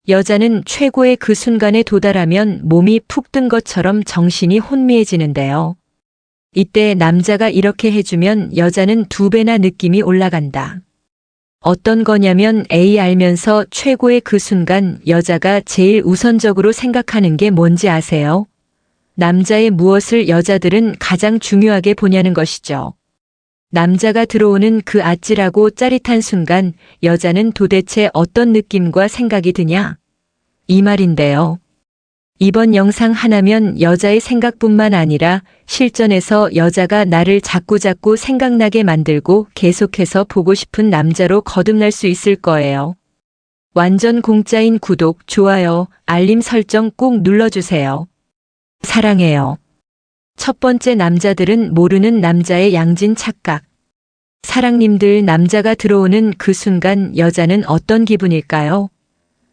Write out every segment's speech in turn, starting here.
여자는 최고의 그 순간에 도달하면 몸이 푹 뜬 것처럼 정신이 혼미해지는데요. 이때 남자가 이렇게 해주면 여자는 2배나 느낌이 올라간다. 어떤 거냐면 A 알면서 최고의 그 순간 여자가 제일 우선적으로 생각하는 게 뭔지 아세요? 남자의 무엇을 여자들은 가장 중요하게 보냐는 것이죠. 남자가 들어오는 그 아찔하고 짜릿한 순간 여자는 도대체 어떤 느낌과 생각이 드냐? 이 말인데요. 이번 영상 하나면 여자의 생각뿐만 아니라 실전에서 여자가 나를 자꾸자꾸 생각나게 만들고 계속해서 보고 싶은 남자로 거듭날 수 있을 거예요. 완전 공짜인 구독, 좋아요, 알림 설정 꼭 눌러주세요. 사랑해요. 첫 번째, 남자들은 모르는 남자의 양진 착각. 사랑님들, 남자가 들어오는 그 순간 여자는 어떤 기분일까요?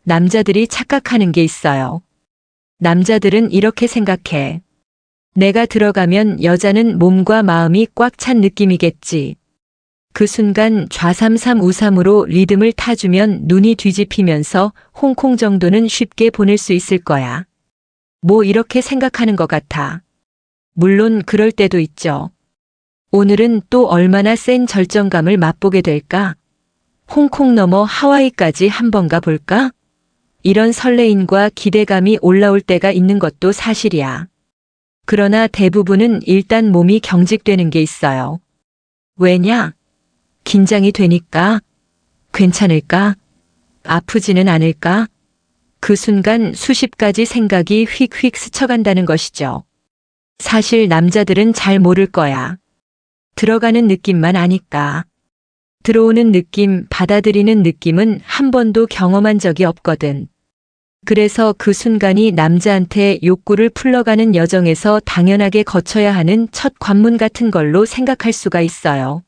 남자들이 착각하는 게 있어요. 남자들은 이렇게 생각해. 내가 들어가면 여자는 몸과 마음이 꽉 찬 느낌이겠지. 그 순간 좌삼삼 우삼으로 리듬을 타주면 눈이 뒤집히면서 홍콩 정도는 쉽게 보낼 수 있을 거야. 뭐 이렇게 생각하는 것 같아. 물론 그럴 때도 있죠. 오늘은 또 얼마나 센 절정감을 맛보게 될까? 홍콩 넘어 하와이까지 한번 가볼까? 이런 설레임과 기대감이 올라올 때가 있는 것도 사실이야. 그러나 대부분은 일단 몸이 경직되는 게 있어요. 왜냐? 긴장이 되니까? 괜찮을까? 아프지는 않을까? 그 순간 수십 가지 생각이 휙휙 스쳐간다는 것이죠. 사실 남자들은 잘 모를 거야. 들어가는 느낌만 아니까. 들어오는 느낌, 받아들이는 느낌은 한 번도 경험한 적이 없거든. 그래서 그 순간이 남자한테 욕구를 풀러가는 여정에서 당연하게 거쳐야 하는 첫 관문 같은 걸로 생각할 수가 있어요.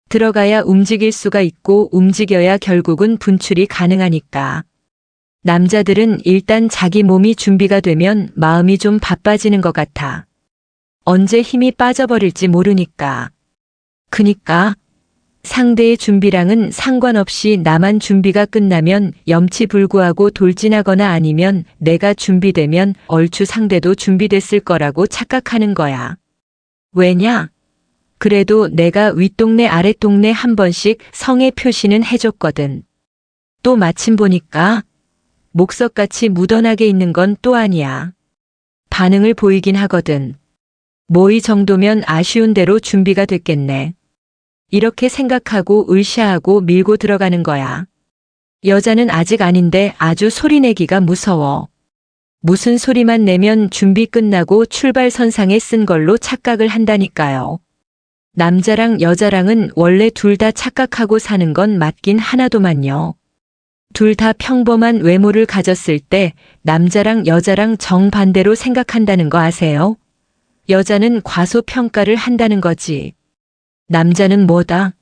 들어가야 움직일 수가 있고 움직여야 결국은 분출이 가능하니까. 남자들은 일단 자기 몸이 준비가 되면 마음이 좀 바빠지는 것 같아. 언제 힘이 빠져버릴지 모르니까. 그니까 상대의 준비랑은 상관없이 나만 준비가 끝나면 염치불구하고 돌진하거나 아니면 내가 준비되면 얼추 상대도 준비됐을 거라고 착각하는 거야. 왜냐? 그래도 내가 윗동네 아랫동네 한 번씩 성의 표시는 해줬거든. 또 마침 보니까 목석같이 묻어나게 있는 건 또 아니야. 반응을 보이긴 하거든. 뭐 이 정도면 아쉬운 대로 준비가 됐겠네. 이렇게 생각하고 으쌰하고 밀고 들어가는 거야. 여자는 아직 아닌데 아주 소리내기가 무서워. 무슨 소리만 내면 준비 끝나고 출발선상에 쓴 걸로 착각을 한다니까요. 남자랑 여자랑은 원래 둘 다 착각하고 사는 건 맞긴 하나도만요. 둘 다 평범한 외모를 가졌을 때 남자랑 여자랑 정반대로 생각한다는 거 아세요? 여자는 과소평가를 한다는 거지. 남자는 뭐다?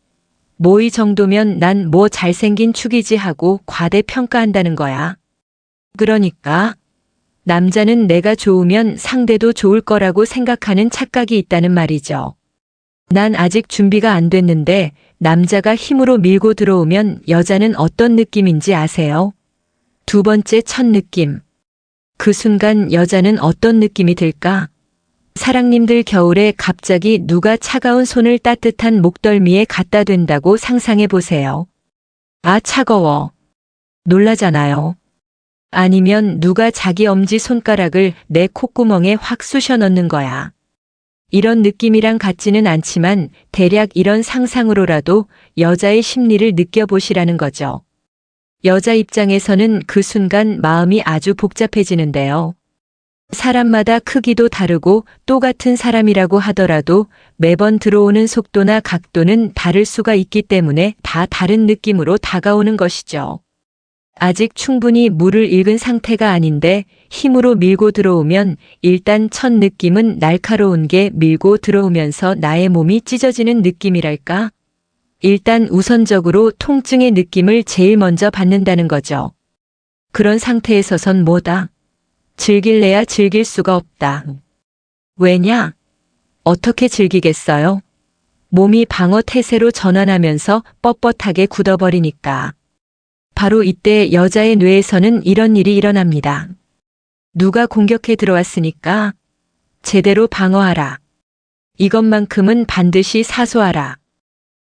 뭐 이 정도면 난 뭐 잘생긴 축이지 하고 과대평가한다는 거야. 그러니까 남자는 내가 좋으면 상대도 좋을 거라고 생각하는 착각이 있다는 말이죠. 난 아직 준비가 안 됐는데 남자가 힘으로 밀고 들어오면 여자는 어떤 느낌인지 아세요? 두 번째, 첫 느낌. 그 순간 여자는 어떤 느낌이 들까? 사랑님들, 겨울에 갑자기 누가 차가운 손을 따뜻한 목덜미에 갖다 댄다고 상상해 보세요. 아, 차가워. 놀라잖아요. 아니면 누가 자기 엄지 손가락을 내 콧구멍에 확 쑤셔 넣는 거야. 이런 느낌이랑 같지는 않지만 대략 이런 상상으로라도 여자의 심리를 느껴보시라는 거죠. 여자 입장에서는 그 순간 마음이 아주 복잡해지는데요. 사람마다 크기도 다르고 똑같은 사람이라고 하더라도 매번 들어오는 속도나 각도는 다를 수가 있기 때문에 다 다른 느낌으로 다가오는 것이죠. 아직 충분히 물을 읽은 상태가 아닌데 힘으로 밀고 들어오면 일단 첫 느낌은 날카로운 게 밀고 들어오면서 나의 몸이 찢어지는 느낌이랄까? 일단 우선적으로 통증의 느낌을 제일 먼저 받는다는 거죠. 그런 상태에서선 뭐다? 즐길래야 즐길 수가 없다. 왜냐? 어떻게 즐기겠어요? 몸이 방어 태세로 전환하면서 뻣뻣하게 굳어버리니까. 바로 이때 여자의 뇌에서는 이런 일이 일어납니다. 누가 공격해 들어왔으니까 제대로 방어하라. 이것만큼은 반드시 사소하라.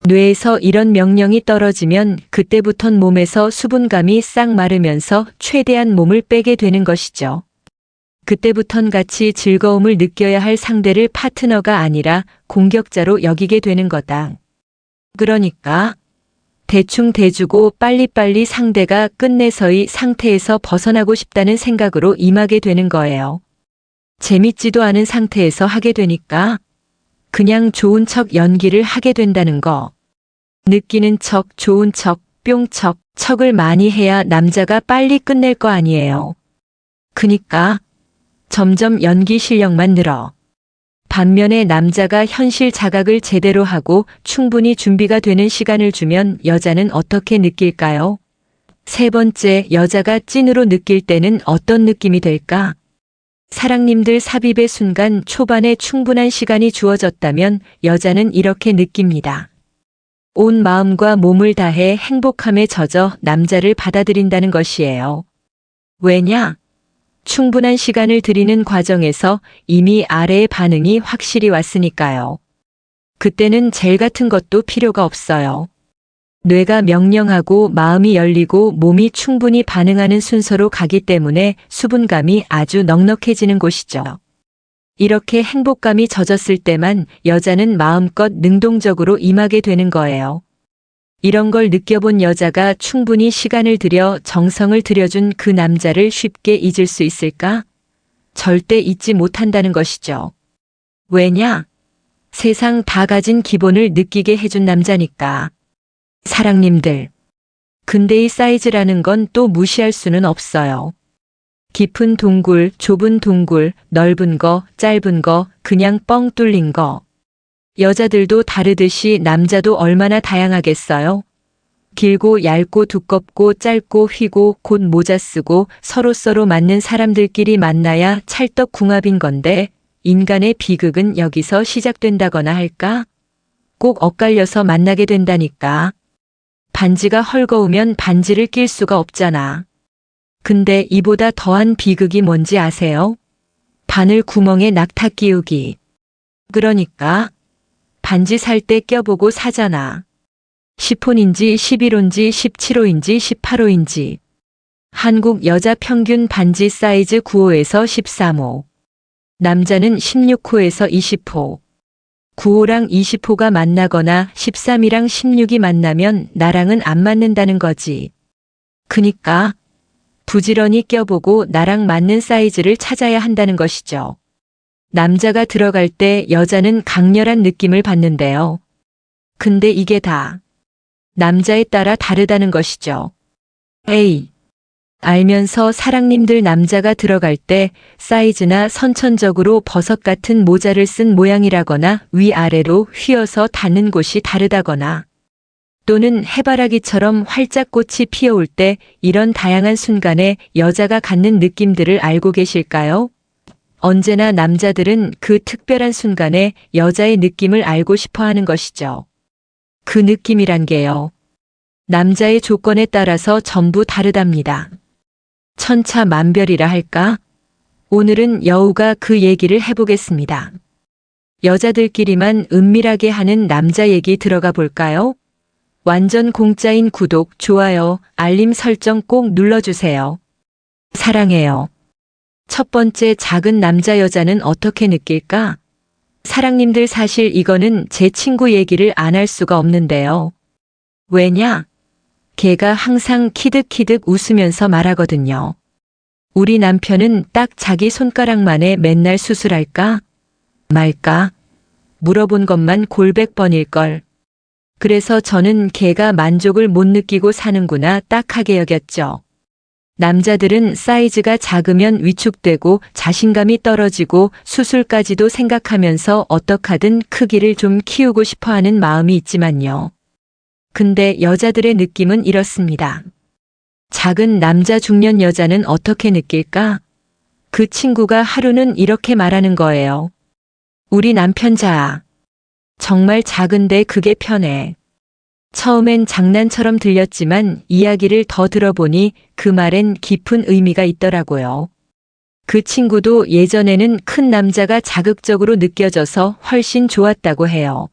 뇌에서 이런 명령이 떨어지면 그때부턴 몸에서 수분감이 싹 마르면서 최대한 몸을 빼게 되는 것이죠. 그때부턴 같이 즐거움을 느껴야 할 상대를 파트너가 아니라 공격자로 여기게 되는 거다. 그러니까 대충 대주고 빨리빨리 상대가 끝내서의 상태에서 벗어나고 싶다는 생각으로 임하게 되는 거예요. 재밌지도 않은 상태에서 하게 되니까 그냥 좋은 척 연기를 하게 된다는 거. 느끼는 척, 좋은 척, 뿅척, 척을 많이 해야 남자가 빨리 끝낼 거 아니에요. 그니까 점점 연기 실력만 늘어. 반면에 남자가 현실 자각을 제대로 하고 충분히 준비가 되는 시간을 주면 여자는 어떻게 느낄까요? 세 번째, 여자가 찐으로 느낄 때는 어떤 느낌이 될까? 사랑님들 삽입의 순간 초반에 충분한 시간이 주어졌다면 여자는 이렇게 느낍니다. 온 마음과 몸을 다해 행복함에 젖어 남자를 받아들인다는 것이에요. 왜냐? 충분한 시간을 들이는 과정에서 이미 아래의 반응이 확실히 왔으니까요. 그때는 젤 같은 것도 필요가 없어요. 뇌가 명령하고 마음이 열리고 몸이 충분히 반응하는 순서로 가기 때문에 수분감이 아주 넉넉해지는 곳이죠. 이렇게 행복감이 젖었을 때만 여자는 마음껏 능동적으로 임하게 되는 거예요. 이런 걸 느껴본 여자가 충분히 시간을 들여 정성을 들여준 그 남자를 쉽게 잊을 수 있을까? 절대 잊지 못한다는 것이죠. 왜냐? 세상 다 가진 기본을 느끼게 해준 남자니까. 사랑님들. 근데 이 사이즈라는 건 또 무시할 수는 없어요. 깊은 동굴, 좁은 동굴, 넓은 거, 짧은 거, 그냥 뻥 뚫린 거. 여자들도 다르듯이 남자도 얼마나 다양하겠어요? 길고 얇고 두껍고 짧고 휘고 곧 모자 쓰고 서로 맞는 사람들끼리 만나야 찰떡궁합인 건데 인간의 비극은 여기서 시작된다거나 할까? 꼭 엇갈려서 만나게 된다니까. 반지가 헐거우면 반지를 낄 수가 없잖아. 근데 이보다 더한 비극이 뭔지 아세요? 바늘 구멍에 낙타 끼우기. 그러니까 반지 살 때 껴보고 사잖아. 10혼인지 11호인지 17호인지 18호인지. 한국 여자 평균 반지 사이즈 9호에서 13호. 남자는 16호에서 20호. 9호랑 20호가 만나거나 13이랑 16이 만나면 나랑은 안 맞는다는 거지. 그니까 부지런히 껴보고 나랑 맞는 사이즈를 찾아야 한다는 것이죠. 남자가 들어갈 때 여자는 강렬한 느낌을 받는데요. 근데 이게 다 남자에 따라 다르다는 것이죠. 에이, 알면서 사랑님들 남자가 들어갈 때 사이즈나 선천적으로 버섯 같은 모자를 쓴 모양이라거나 위아래로 휘어서 닿는 곳이 다르다거나 또는 해바라기처럼 활짝 꽃이 피어올 때 이런 다양한 순간에 여자가 갖는 느낌들을 알고 계실까요? 언제나 남자들은 그 특별한 순간에 여자의 느낌을 알고 싶어 하는 것이죠. 그 느낌이란 게요. 남자의 조건에 따라서 전부 다르답니다. 천차만별이라 할까? 오늘은 여우가 그 얘기를 해보겠습니다. 여자들끼리만 은밀하게 하는 남자 얘기 들어가 볼까요? 완전 공짜인 구독, 좋아요, 알림 설정 꼭 눌러주세요. 사랑해요. 첫 번째, 작은 남자 여자는 어떻게 느낄까? 사랑님들 사실 이거는 제 친구 얘기를 안 할 수가 없는데요. 왜냐? 걔가 항상 키득키득 웃으면서 말하거든요. 우리 남편은 딱 자기 손가락만에 맨날 수술할까? 말까? 물어본 것만 골백 번일걸. 그래서 저는 걔가 만족을 못 느끼고 사는구나 딱하게 여겼죠. 남자들은 사이즈가 작으면 위축되고 자신감이 떨어지고 수술까지도 생각하면서 어떡하든 크기를 좀 키우고 싶어 하는 마음이 있지만요. 근데 여자들의 느낌은 이렇습니다. 작은 남자 중년 여자는 어떻게 느낄까? 그 친구가 하루는 이렇게 말하는 거예요. 우리 남편 자아. 정말 작은데 그게 편해. 처음엔 장난처럼 들렸지만 이야기를 더 들어보니 그 말엔 깊은 의미가 있더라고요. 그 친구도 예전에는 큰 남자가 자극적으로 느껴져서 훨씬 좋았다고 해요.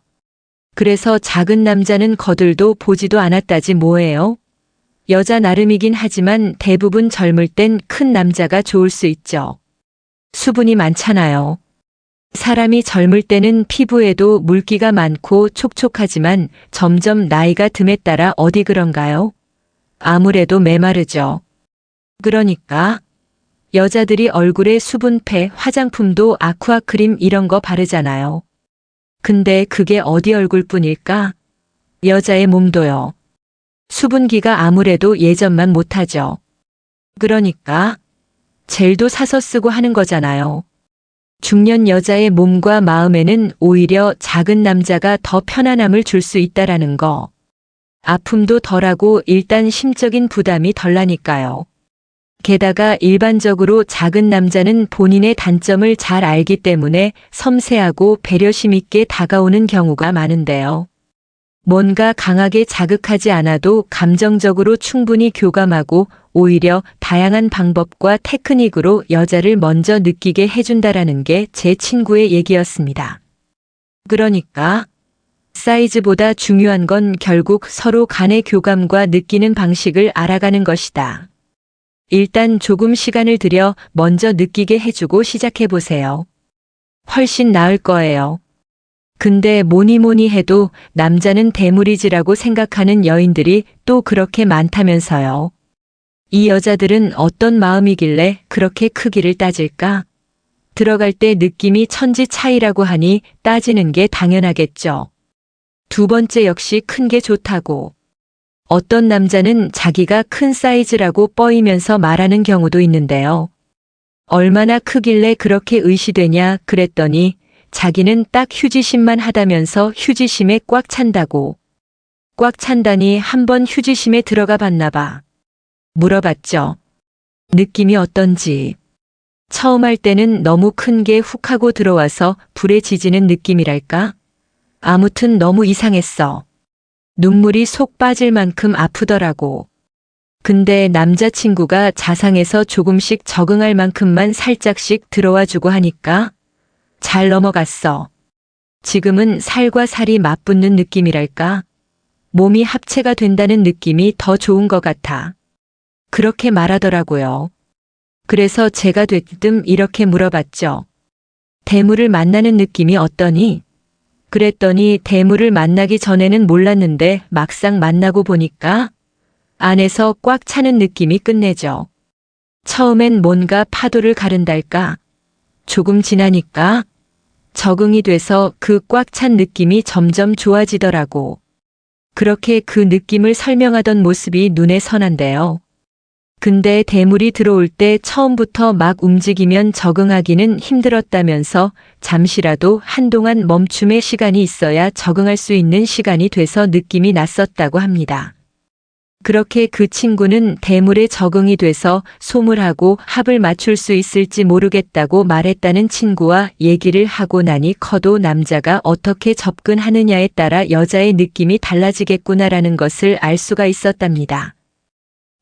그래서 작은 남자는 거들도 보지도 않았다지 뭐예요? 여자 나름이긴 하지만 대부분 젊을 땐 큰 남자가 좋을 수 있죠. 수분이 많잖아요. 사람이 젊을 때는 피부에도 물기가 많고 촉촉하지만 점점 나이가 듦에 따라 어디 그런가요? 아무래도 메마르죠. 그러니까 여자들이 얼굴에 수분패, 화장품도 아쿠아크림 이런 거 바르잖아요. 근데 그게 어디 얼굴뿐일까? 여자의 몸도요. 수분기가 아무래도 예전만 못하죠. 그러니까 젤도 사서 쓰고 하는 거잖아요. 중년 여자의 몸과 마음에는 오히려 작은 남자가 더 편안함을 줄 수 있다라는 거. 아픔도 덜하고 일단 심적인 부담이 덜 나니까요. 게다가 일반적으로 작은 남자는 본인의 단점을 잘 알기 때문에 섬세하고 배려심 있게 다가오는 경우가 많은데요. 뭔가 강하게 자극하지 않아도 감정적으로 충분히 교감하고 오히려 다양한 방법과 테크닉으로 여자를 먼저 느끼게 해준다라는 게 제 친구의 얘기였습니다. 그러니까 사이즈보다 중요한 건 결국 서로 간의 교감과 느끼는 방식을 알아가는 것이다. 일단 조금 시간을 들여 먼저 느끼게 해주고 시작해보세요. 훨씬 나을 거예요. 근데 뭐니 해도 남자는 대물이지라고 생각하는 여인들이 또 그렇게 많다면서요. 이 여자들은 어떤 마음이길래 그렇게 크기를 따질까? 들어갈 때 느낌이 천지 차이라고 하니 따지는 게 당연하겠죠. 두 번째 역시 큰 게 좋다고. 어떤 남자는 자기가 큰 사이즈라고 뻐이면서 말하는 경우도 있는데요. 얼마나 크길래 그렇게 의시되냐 그랬더니 자기는 딱 휴지심만 하다면서 휴지심에 꽉 찬다고. 꽉 찬다니 한번 휴지심에 들어가 봤나 봐. 물어봤죠. 느낌이 어떤지. 처음 할 때는 너무 큰 게 훅 하고 들어와서 불에 지지는 느낌이랄까? 아무튼 너무 이상했어. 눈물이 속 빠질 만큼 아프더라고. 근데 남자친구가 자상해서 조금씩 적응할 만큼만 살짝씩 들어와 주고 하니까 잘 넘어갔어. 지금은 살과 살이 맞붙는 느낌이랄까? 몸이 합체가 된다는 느낌이 더 좋은 것 같아. 그렇게 말하더라고요. 그래서 제가 되뜸 이렇게 물어봤죠. 대물을 만나는 느낌이 어떠니? 그랬더니 대물을 만나기 전에는 몰랐는데 막상 만나고 보니까 안에서 꽉 차는 느낌이 끝내죠. 처음엔 뭔가 파도를 가른달까? 조금 지나니까 적응이 돼서 그 꽉 찬 느낌이 점점 좋아지더라고. 그렇게 그 느낌을 설명하던 모습이 눈에 선한데요. 근데 대물이 들어올 때 처음부터 막 움직이면 적응하기는 힘들었다면서 잠시라도 한동안 멈춤의 시간이 있어야 적응할 수 있는 시간이 돼서 느낌이 났었다고 합니다. 그렇게 그 친구는 대물에 적응이 돼서 소물하고 합을 맞출 수 있을지 모르겠다고 말했다는 친구와 얘기를 하고 나니 커도 남자가 어떻게 접근하느냐에 따라 여자의 느낌이 달라지겠구나라는 것을 알 수가 있었답니다.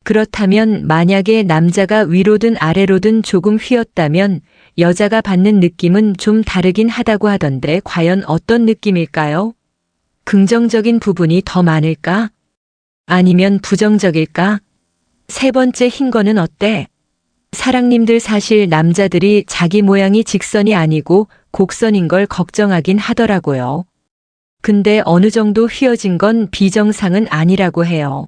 그렇다면 만약에 남자가 위로든 아래로든 조금 휘었다면 여자가 받는 느낌은 좀 다르긴 하다고 하던데 과연 어떤 느낌일까요? 긍정적인 부분이 더 많을까? 아니면 부정적일까? 세 번째 흰 거는 어때? 사랑님들 사실 남자들이 자기 모양이 직선이 아니고 곡선인 걸 걱정하긴 하더라고요. 근데 어느 정도 휘어진 건 비정상은 아니라고 해요.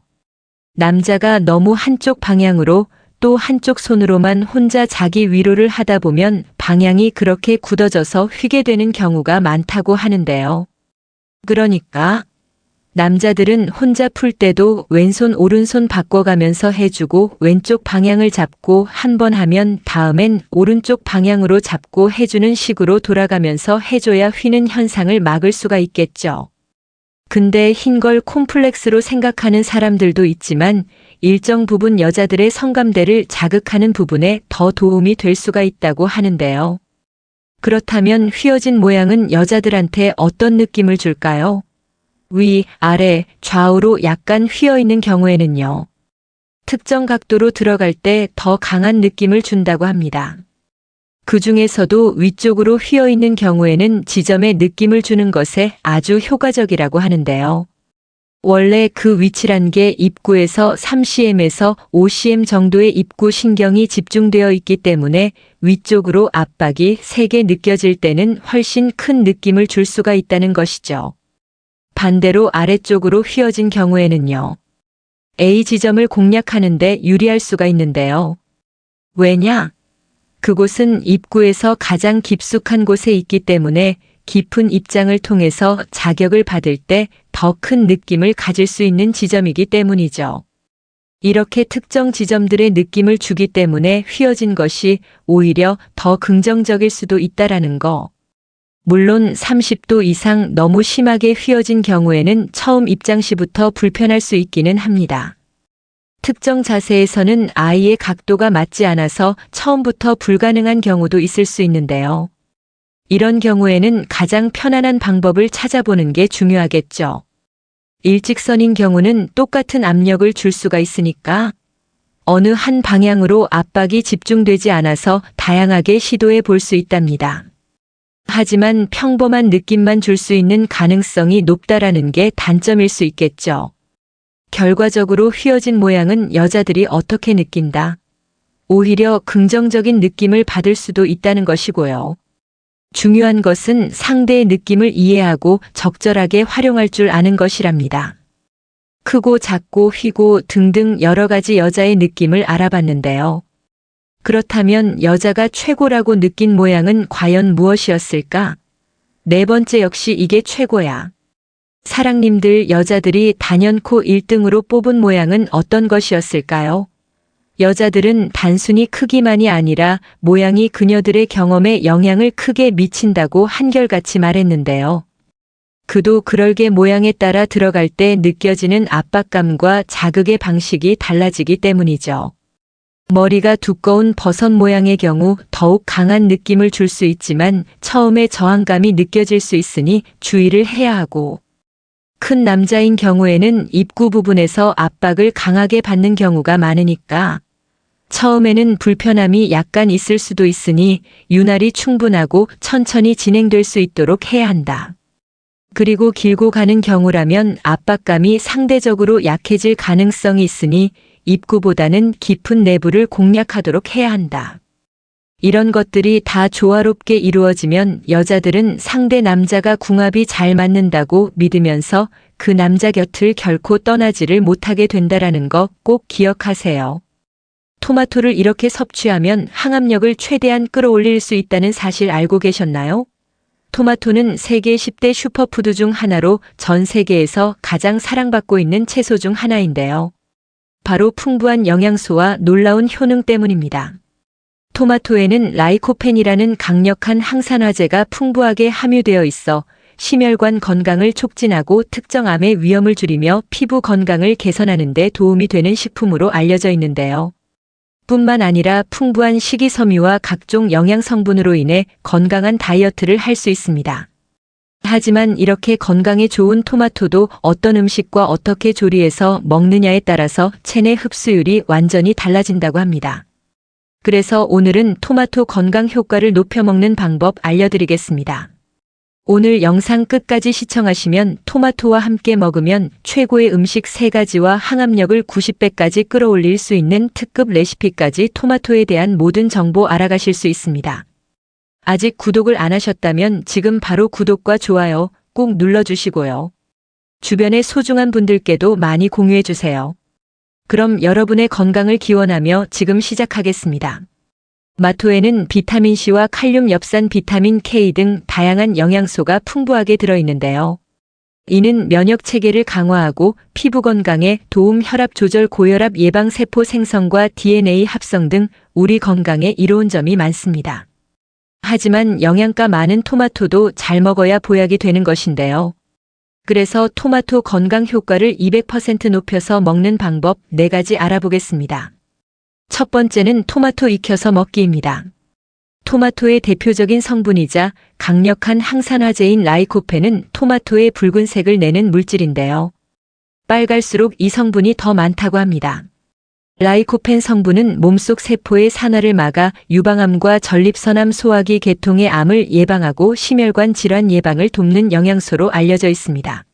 남자가 너무 한쪽 방향으로 또 한쪽 손으로만 혼자 자기 위로를 하다 보면 방향이 그렇게 굳어져서 휘게 되는 경우가 많다고 하는데요. 그러니까 남자들은 혼자 풀 때도 왼손 오른손 바꿔가면서 해주고 왼쪽 방향을 잡고 한 번 하면 다음엔 오른쪽 방향으로 잡고 해주는 식으로 돌아가면서 해줘야 휘는 현상을 막을 수가 있겠죠. 근데 흰 걸 콤플렉스로 생각하는 사람들도 있지만 일정 부분 여자들의 성감대를 자극하는 부분에 더 도움이 될 수가 있다고 하는데요. 그렇다면 휘어진 모양은 여자들한테 어떤 느낌을 줄까요? 위, 아래, 좌우로 약간 휘어 있는 경우에는요. 특정 각도로 들어갈 때 더 강한 느낌을 준다고 합니다. 그 중에서도 위쪽으로 휘어 있는 경우에는 지점에 느낌을 주는 것에 아주 효과적이라고 하는데요. 원래 그 위치란 게 입구에서 3cm에서 5cm 정도의 입구 신경이 집중되어 있기 때문에 위쪽으로 압박이 세게 느껴질 때는 훨씬 큰 느낌을 줄 수가 있다는 것이죠. 반대로 아래쪽으로 휘어진 경우에는요. A 지점을 공략하는 데 유리할 수가 있는데요. 왜냐? 그곳은 입구에서 가장 깊숙한 곳에 있기 때문에 깊은 입장을 통해서 자격을 받을 때 더 큰 느낌을 가질 수 있는 지점이기 때문이죠. 이렇게 특정 지점들의 느낌을 주기 때문에 휘어진 것이 오히려 더 긍정적일 수도 있다라는 거. 물론 30도 이상 너무 심하게 휘어진 경우에는 처음 입장 시부터 불편할 수 있기는 합니다. 특정 자세에서는 아이의 각도가 맞지 않아서 처음부터 불가능한 경우도 있을 수 있는데요. 이런 경우에는 가장 편안한 방법을 찾아보는 게 중요하겠죠. 일직선인 경우는 똑같은 압력을 줄 수가 있으니까 어느 한 방향으로 압박이 집중되지 않아서 다양하게 시도해 볼 수 있답니다. 하지만 평범한 느낌만 줄 수 있는 가능성이 높다라는 게 단점일 수 있겠죠. 결과적으로 휘어진 모양은 여자들이 어떻게 느낀다? 오히려 긍정적인 느낌을 받을 수도 있다는 것이고요. 중요한 것은 상대의 느낌을 이해하고 적절하게 활용할 줄 아는 것이랍니다. 크고 작고 휘고 등등 여러 가지 여자의 느낌을 알아봤는데요. 그렇다면 여자가 최고라고 느낀 모양은 과연 무엇이었을까? 네 번째 역시 이게 최고야. 사랑님들 여자들이 단연코 1등으로 뽑은 모양은 어떤 것이었을까요? 여자들은 단순히 크기만이 아니라 모양이 그녀들의 경험에 영향을 크게 미친다고 한결같이 말했는데요. 그도 그럴게 모양에 따라 들어갈 때 느껴지는 압박감과 자극의 방식이 달라지기 때문이죠. 머리가 두꺼운 버섯 모양의 경우 더욱 강한 느낌을 줄 수 있지만 처음에 저항감이 느껴질 수 있으니 주의를 해야 하고, 큰 남자인 경우에는 입구 부분에서 압박을 강하게 받는 경우가 많으니까 처음에는 불편함이 약간 있을 수도 있으니 윤활이 충분하고 천천히 진행될 수 있도록 해야 한다. 그리고 길고 가는 경우라면 압박감이 상대적으로 약해질 가능성이 있으니 입구보다는 깊은 내부를 공략하도록 해야 한다. 이런 것들이 다 조화롭게 이루어지면 여자들은 상대 남자가 궁합이 잘 맞는다고 믿으면서 그 남자 곁을 결코 떠나지를 못하게 된다라는 거 꼭 기억하세요. 토마토를 이렇게 섭취하면 항암력을 최대한 끌어올릴 수 있다는 사실 알고 계셨나요? 토마토는 세계 10대 슈퍼푸드 중 하나로 전 세계에서 가장 사랑받고 있는 채소 중 하나인데요. 바로 풍부한 영양소와 놀라운 효능 때문입니다. 토마토에는 라이코펜이라는 강력한 항산화제가 풍부하게 함유되어 있어 심혈관 건강을 촉진하고 특정 암의 위험을 줄이며 피부 건강을 개선하는 데 도움이 되는 식품으로 알려져 있는데요. 뿐만 아니라 풍부한 식이섬유와 각종 영양 성분으로 인해 건강한 다이어트를 할 수 있습니다. 하지만 이렇게 건강에 좋은 토마토도 어떤 음식과 어떻게 조리해서 먹느냐에 따라서 체내 흡수율이 완전히 달라진다고 합니다. 그래서 오늘은 토마토 건강 효과를 높여 먹는 방법 알려드리겠습니다. 오늘 영상 끝까지 시청하시면 토마토와 함께 먹으면 최고의 음식 3가지와 항암력을 90배까지 끌어올릴 수 있는 특급 레시피까지 토마토에 대한 모든 정보 알아가실 수 있습니다. 아직 구독을 안 하셨다면 지금 바로 구독과 좋아요 꼭 눌러주시고요. 주변의 소중한 분들께도 많이 공유해주세요. 그럼 여러분의 건강을 기원하며 지금 시작하겠습니다. 마토에는 비타민C와 칼륨, 엽산, 비타민 K 등 다양한 영양소가 풍부하게 들어있는데요. 이는 면역 체계를 강화하고 피부 건강에 도움, 혈압 조절, 고혈압 예방, 세포 생성과 DNA 합성 등 우리 건강에 이로운 점이 많습니다. 하지만 영양가 많은 토마토도 잘 먹어야 보약이 되는 것인데요. 그래서 토마토 건강 효과를 200% 높여서 먹는 방법 4가지 알아보겠습니다. 첫 번째는 토마토 익혀서 먹기입니다. 토마토의 대표적인 성분이자 강력한 항산화제인 라이코펜은 토마토의 붉은색을 내는 물질인데요. 빨갈수록 이 성분이 더 많다고 합니다. 라이코펜 성분은 몸속 세포의 산화를 막아 유방암과 전립선암 소화기 계통의 암을 예방하고 심혈관 질환 예방을 돕는 영양소로 알려져 있습니다.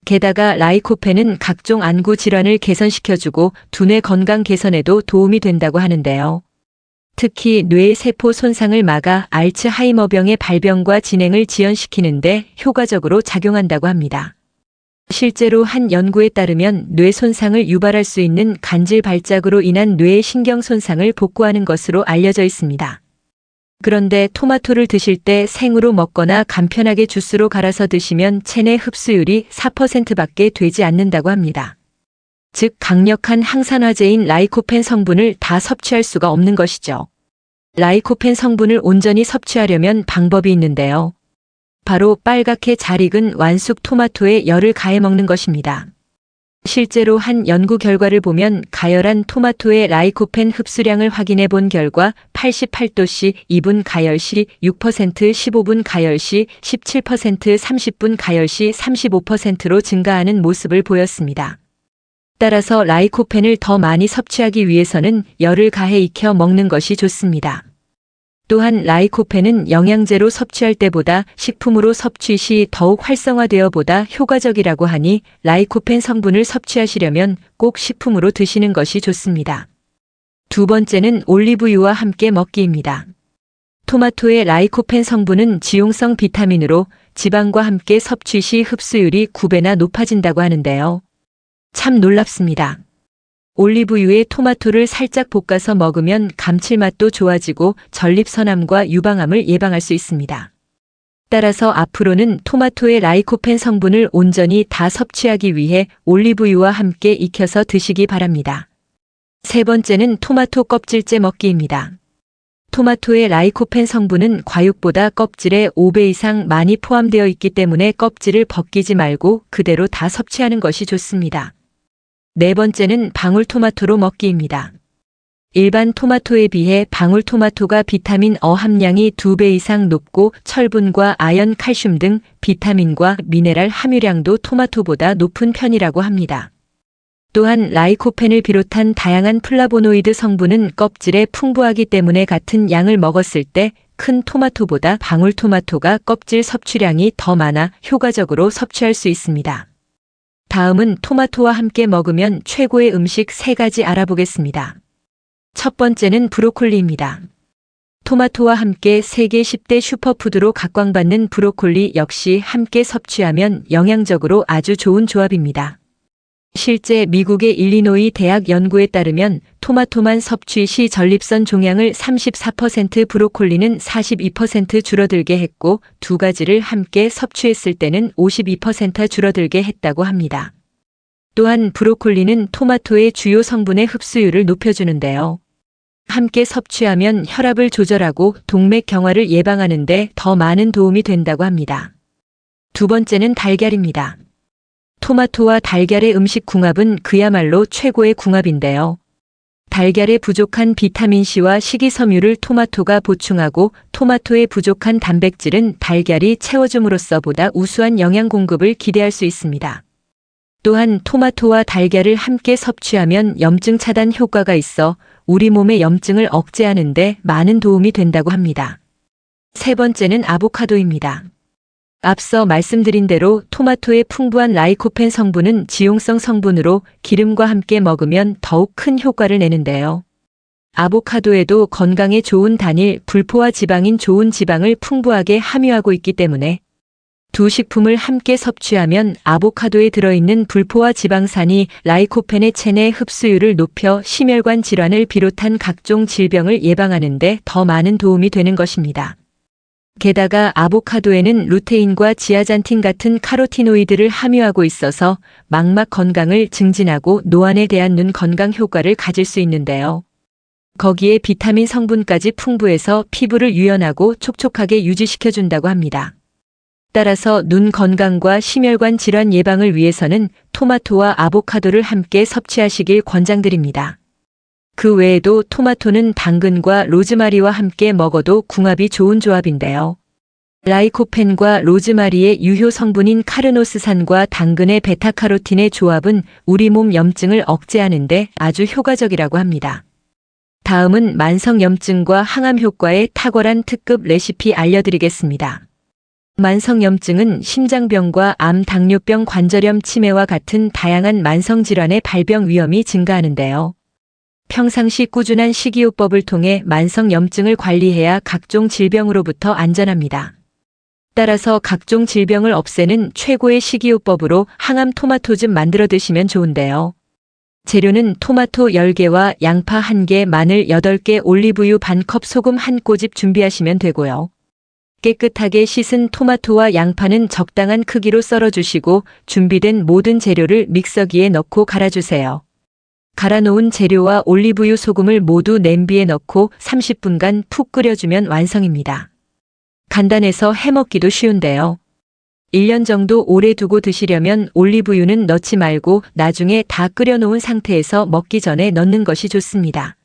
게다가 라이코펜은 각종 안구 질환을 개선시켜주고 두뇌 건강 개선에도 도움이 된다고 하는데요. 특히 뇌의 세포 손상을 막아 알츠하이머병의 발병과 진행을 지연시키는데 효과적으로 작용한다고 합니다. 실제로 한 연구에 따르면 뇌 손상을 유발할 수 있는 간질 발작으로 인한 뇌의 신경 손상을 복구하는 것으로 알려져 있습니다. 그런데 토마토를 드실 때 생으로 먹거나 간편하게 주스로 갈아서 드시면 체내 흡수율이 4%밖에 되지 않는다고 합니다. 즉 강력한 항산화제인 라이코펜 성분을 다 섭취할 수가 없는 것이죠. 라이코펜 성분을 온전히 섭취하려면 방법이 있는데요. 바로 빨갛게 잘 익은 완숙 토마토에 열을 가해 먹는 것입니다. 실제로 한 연구 결과를 보면 가열한 토마토의 라이코펜 흡수량을 확인해 본 결과 88도 시 2분 가열 시 6%, 15분 가열 시 17%, 30분 가열 시 35%로 증가하는 모습을 보였습니다. 따라서 라이코펜을 더 많이 섭취하기 위해서는 열을 가해 익혀 먹는 것이 좋습니다. 또한 라이코펜은 영양제로 섭취할 때보다 식품으로 섭취 시 더욱 활성화되어 보다 효과적이라고 하니 라이코펜 성분을 섭취하시려면 꼭 식품으로 드시는 것이 좋습니다. 두 번째는 올리브유와 함께 먹기입니다. 토마토의 라이코펜 성분은 지용성 비타민으로 지방과 함께 섭취 시 흡수율이 9배나 높아진다고 하는데요. 참 놀랍습니다. 올리브유에 토마토를 살짝 볶아서 먹으면 감칠맛도 좋아지고 전립선암과 유방암을 예방할 수 있습니다. 따라서 앞으로는 토마토의 라이코펜 성분을 온전히 다 섭취하기 위해 올리브유와 함께 익혀서 드시기 바랍니다. 세 번째는 토마토 껍질째 먹기입니다. 토마토의 라이코펜 성분은 과육보다 껍질에 5배 이상 많이 포함되어 있기 때문에 껍질을 벗기지 말고 그대로 다 섭취하는 것이 좋습니다. 네 번째는 방울토마토로 먹기입니다. 일반 토마토에 비해 방울토마토가 비타민 어 함량이 2배 이상 높고 철분과 아연, 칼슘 등 비타민과 미네랄 함유량도 토마토보다 높은 편이라고 합니다. 또한 라이코펜을 비롯한 다양한 플라보노이드 성분은 껍질에 풍부하기 때문에 같은 양을 먹었을 때 큰 토마토보다 방울토마토가 껍질 섭취량이 더 많아 효과적으로 섭취할 수 있습니다. 다음은 토마토와 함께 먹으면 최고의 음식 3가지 알아보겠습니다. 첫 번째는 브로콜리입니다. 토마토와 함께 세계 10대 슈퍼푸드로 각광받는 브로콜리 역시 함께 섭취하면 영양적으로 아주 좋은 조합입니다. 실제 미국의 일리노이 대학 연구에 따르면 토마토만 섭취 시 전립선 종양을 34%, 브로콜리는 42% 줄어들게 했고 두 가지를 함께 섭취했을 때는 52% 줄어들게 했다고 합니다. 또한 브로콜리는 토마토의 주요 성분의 흡수율을 높여주는데요. 함께 섭취하면 혈압을 조절하고 동맥 경화를 예방하는 데 더 많은 도움이 된다고 합니다. 두 번째는 달걀입니다. 토마토와 달걀의 음식 궁합은 그야말로 최고의 궁합인데요. 달걀에 부족한 비타민C와 식이섬유를 토마토가 보충하고 토마토에 부족한 단백질은 달걀이 채워줌으로써 보다 우수한 영양 공급을 기대할 수 있습니다. 또한 토마토와 달걀을 함께 섭취하면 염증 차단 효과가 있어 우리 몸의 염증을 억제하는 데 많은 도움이 된다고 합니다. 세 번째는 아보카도입니다. 앞서 말씀드린 대로 토마토의 풍부한 라이코펜 성분은 지용성 성분으로 기름과 함께 먹으면 더욱 큰 효과를 내는데요. 아보카도에도 건강에 좋은 단일, 불포화 지방인 좋은 지방을 풍부하게 함유하고 있기 때문에 두 식품을 함께 섭취하면 아보카도에 들어있는 불포화 지방산이 라이코펜의 체내 흡수율을 높여 심혈관 질환을 비롯한 각종 질병을 예방하는 데 더 많은 도움이 되는 것입니다. 게다가 아보카도에는 루테인과 지아잔틴 같은 카로티노이드를 함유하고 있어서 망막 건강을 증진하고 노안에 대한 눈 건강 효과를 가질 수 있는데요. 거기에 비타민 성분까지 풍부해서 피부를 유연하고 촉촉하게 유지시켜준다고 합니다. 따라서 눈 건강과 심혈관 질환 예방을 위해서는 토마토와 아보카도를 함께 섭취하시길 권장드립니다. 그 외에도 토마토는 당근과 로즈마리와 함께 먹어도 궁합이 좋은 조합인데요. 라이코펜과 로즈마리의 유효 성분인 카르노스산과 당근의 베타카로틴의 조합은 우리 몸 염증을 억제하는데 아주 효과적이라고 합니다. 다음은 만성염증과 항암 효과의 탁월한 특급 레시피 알려드리겠습니다. 만성염증은 심장병과 암, 당뇨병, 관절염, 치매와 같은 다양한 만성질환의 발병 위험이 증가하는데요. 평상시 꾸준한 식이요법을 통해 만성염증을 관리해야 각종 질병으로부터 안전합니다. 따라서 각종 질병을 없애는 최고의 식이요법으로 항암 토마토즙 만들어 드시면 좋은데요. 재료는 토마토 10개와 양파 1개, 마늘 8개, 올리브유 반컵, 소금 1꼬집 준비하시면 되고요. 깨끗하게 씻은 토마토와 양파는 적당한 크기로 썰어주시고 준비된 모든 재료를 믹서기에 넣고 갈아주세요. 갈아놓은 재료와 올리브유, 소금을 모두 냄비에 넣고 30분간 푹 끓여주면 완성입니다. 간단해서 해먹기도 쉬운데요. 1년 정도 오래 두고 드시려면 올리브유는 넣지 말고 나중에 다 끓여놓은 상태에서 먹기 전에 넣는 것이 좋습니다.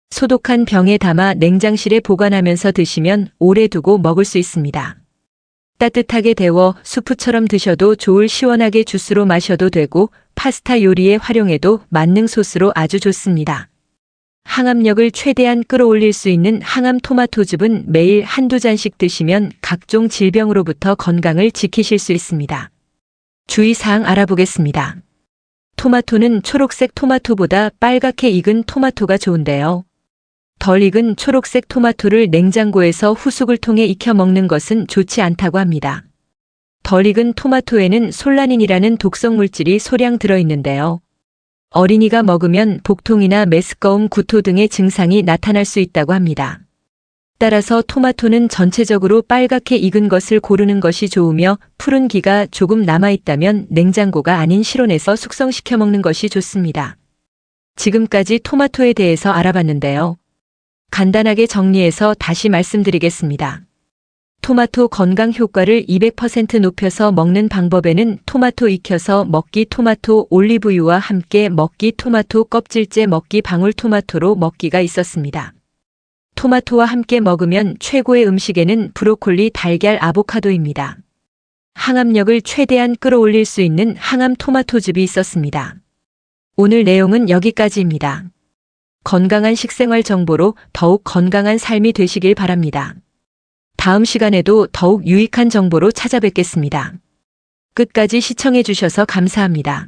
소독한 병에 담아 냉장실에 보관하면서 드시면 오래 두고 먹을 수 있습니다. 따뜻하게 데워 수프처럼 드셔도 좋을 시원하게 주스로 마셔도 되고 파스타 요리에 활용해도 만능 소스로 아주 좋습니다. 항암력을 최대한 끌어올릴 수 있는 항암 토마토즙은 매일 한두 잔씩 드시면 각종 질병으로부터 건강을 지키실 수 있습니다. 주의사항 알아보겠습니다. 토마토는 초록색 토마토보다 빨갛게 익은 토마토가 좋은데요. 덜 익은 초록색 토마토를 냉장고에서 후숙을 통해 익혀 먹는 것은 좋지 않다고 합니다. 덜 익은 토마토에는 솔라닌이라는 독성 물질이 소량 들어있는데요. 어린이가 먹으면 복통이나 메스꺼움, 구토 등의 증상이 나타날 수 있다고 합니다. 따라서 토마토는 전체적으로 빨갛게 익은 것을 고르는 것이 좋으며 푸른 기가 조금 남아있다면 냉장고가 아닌 실온에서 숙성시켜 먹는 것이 좋습니다. 지금까지 토마토에 대해서 알아봤는데요. 간단하게 정리해서 다시 말씀드리겠습니다. 토마토 건강 효과를 200% 높여서 먹는 방법에는 토마토 익혀서 먹기, 토마토 올리브유와 함께 먹기, 토마토 껍질째 먹기, 방울토마토로 먹기가 있었습니다. 토마토와 함께 먹으면 최고의 음식에는 브로콜리, 달걀, 아보카도입니다. 항암력을 최대한 끌어올릴 수 있는 항암 토마토즙이 있었습니다. 오늘 내용은 여기까지입니다. 건강한 식생활 정보로 더욱 건강한 삶이 되시길 바랍니다. 다음 시간에도 더욱 유익한 정보로 찾아뵙겠습니다. 끝까지 시청해 주셔서 감사합니다.